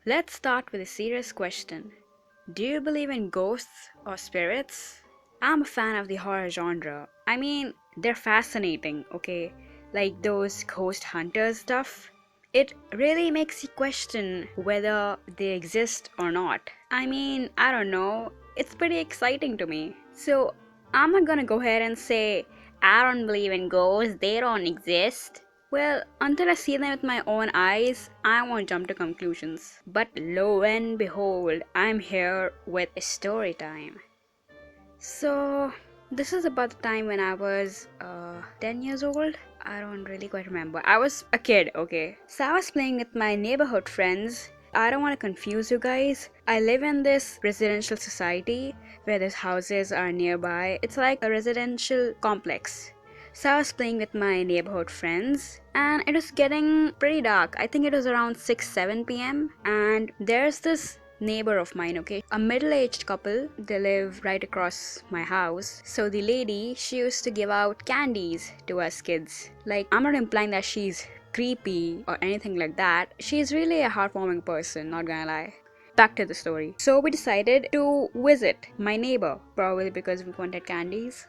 Let's start with a serious question. Do you believe in ghosts or spirits? I'm a fan of the horror genre. I mean, they're fascinating, okay? Like those ghost hunters stuff. It really makes you question whether they exist or not. I mean, I don't know. It's pretty exciting to me. So, I'm not gonna go ahead and say, I don't believe in ghosts, they don't exist. Well, until I see them with my own eyes, I won't jump to conclusions. But lo and behold, I'm here with a story time. So, this is about the time when I was 10 years old. I don't really quite remember. I was a kid, okay? So, I was playing with my neighborhood friends. I don't want to confuse you guys. I live in this residential society where these houses are nearby. It's like a residential complex. So I was playing with my neighborhood friends and it was getting pretty dark. I think it was around 6 7 p.m. And there's this neighbor of mine, okay? A middle-aged couple. They live right across my house. So the lady, she used to give out candies to us kids. Like, I'm not implying that she's creepy or anything like that. She's really a heartwarming person, not gonna lie. Back to the story. So we decided to visit my neighbor, probably because we wanted candies.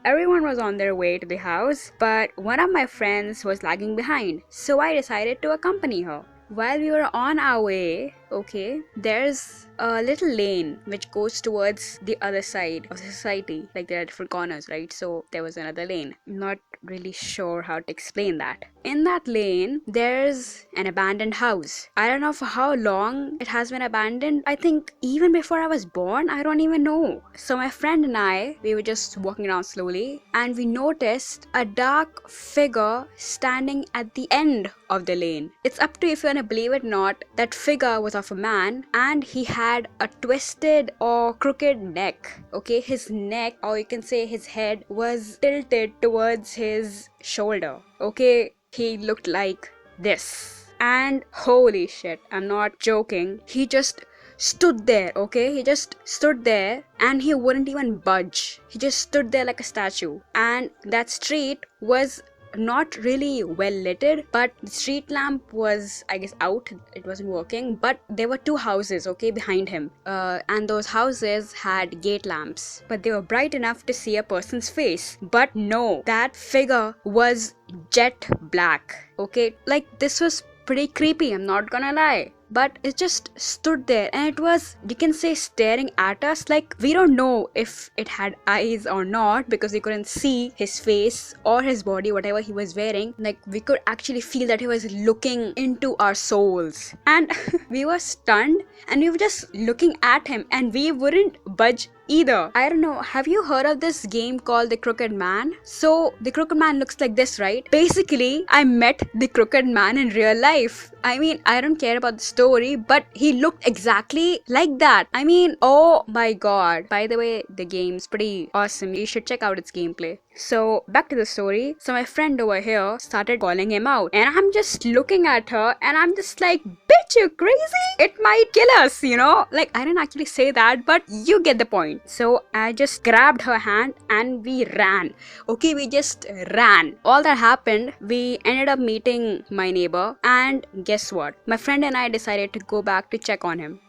Everyone was on their way to the house, but one of my friends was lagging behind, so I decided to accompany her. While we were on our way, okay, there's a little lane which goes towards the other side of the society. Like there are different corners, right? So there was another lane. I'm not really sure how to explain that. In that lane, there's an abandoned house. I don't know for how long it has been abandoned. I think even before I was born, I don't even know. So my friend and I, we were just walking around slowly and we noticed a dark figure standing at the end of the lane. It's up to you if you wanna believe it or not, that figure was of a man and he had a twisted or crooked neck. Okay, his neck, or you can say his head, was tilted towards his shoulder. Okay, he looked like this. And holy shit, I'm not joking. He just stood there, okay? He just stood there and he wouldn't even budge. He just stood there like a statue. And that street was not really well lit, but the street lamp was, I guess, out. It wasn't working, but there were two houses, okay, behind him, and those houses had gate lamps, but they were bright enough to see a person's face. But no, that figure was jet black, okay? Like, this was pretty creepy, I'm not gonna lie. But it just stood there and it was, you can say, staring at us. Like, we don't know if it had eyes or not because we couldn't see his face or his body, whatever he was wearing. Like, we could actually feel that he was looking into our souls. And we were stunned and we were just looking at him and we wouldn't budge either. I don't know, have you heard of this game called The Crooked Man? So the Crooked Man looks like this, right? Basically, I met the Crooked Man in real life. I mean, I don't care about the story, but he looked exactly like that. I mean, oh my god. By the way, the game's pretty awesome. You should check out its gameplay. So back to the story. So my friend over here started calling him out and I'm just looking at her and I'm just like, bitch, you crazy? It might kill us, you know? Like, I didn't actually say that, but you get the point. So I just grabbed her hand and we ran. Okay, we just ran. All that happened, we ended up meeting my neighbor and guess what? My friend and I decided to go back to check on him.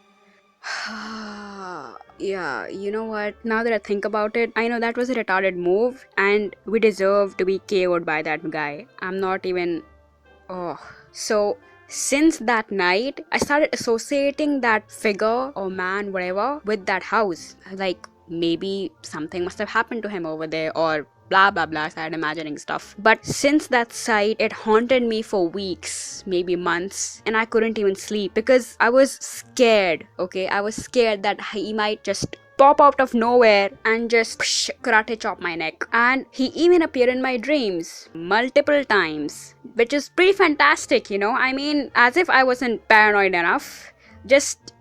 Yeah, you know what? Now that I think about it, I know that was a retarded move and we deserve to be KO'd by that guy. I'm not even. Oh. So, since that night, I started associating that figure or man, whatever, with that house. Like, maybe something must have happened to him over there or blah blah blah. I started imagining stuff. But since that sight, it haunted me for weeks, maybe months, and I couldn't even sleep because I was scared. Okay, I was scared that he might just pop out of nowhere and just karate chop my neck. And he even appeared in my dreams multiple times, which is pretty fantastic, you know? I mean, as if I wasn't paranoid enough. Just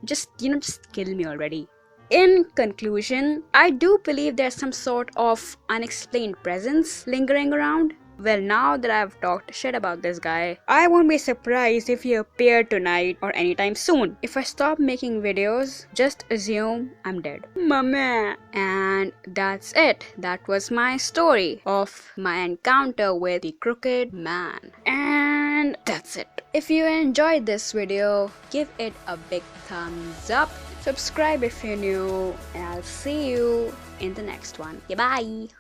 kill me already. In conclusion, I do believe there's some sort of unexplained presence lingering around. Well, now that I've talked shit about this guy, I won't be surprised if he appeared tonight or anytime soon. If I stop making videos, just assume I'm dead. Mama. And that's it. That was my story of my encounter with the Crooked Man. And And that's it. If you enjoyed this video, give it a big thumbs up. Subscribe if you're new, and I'll see you in the next one. Goodbye.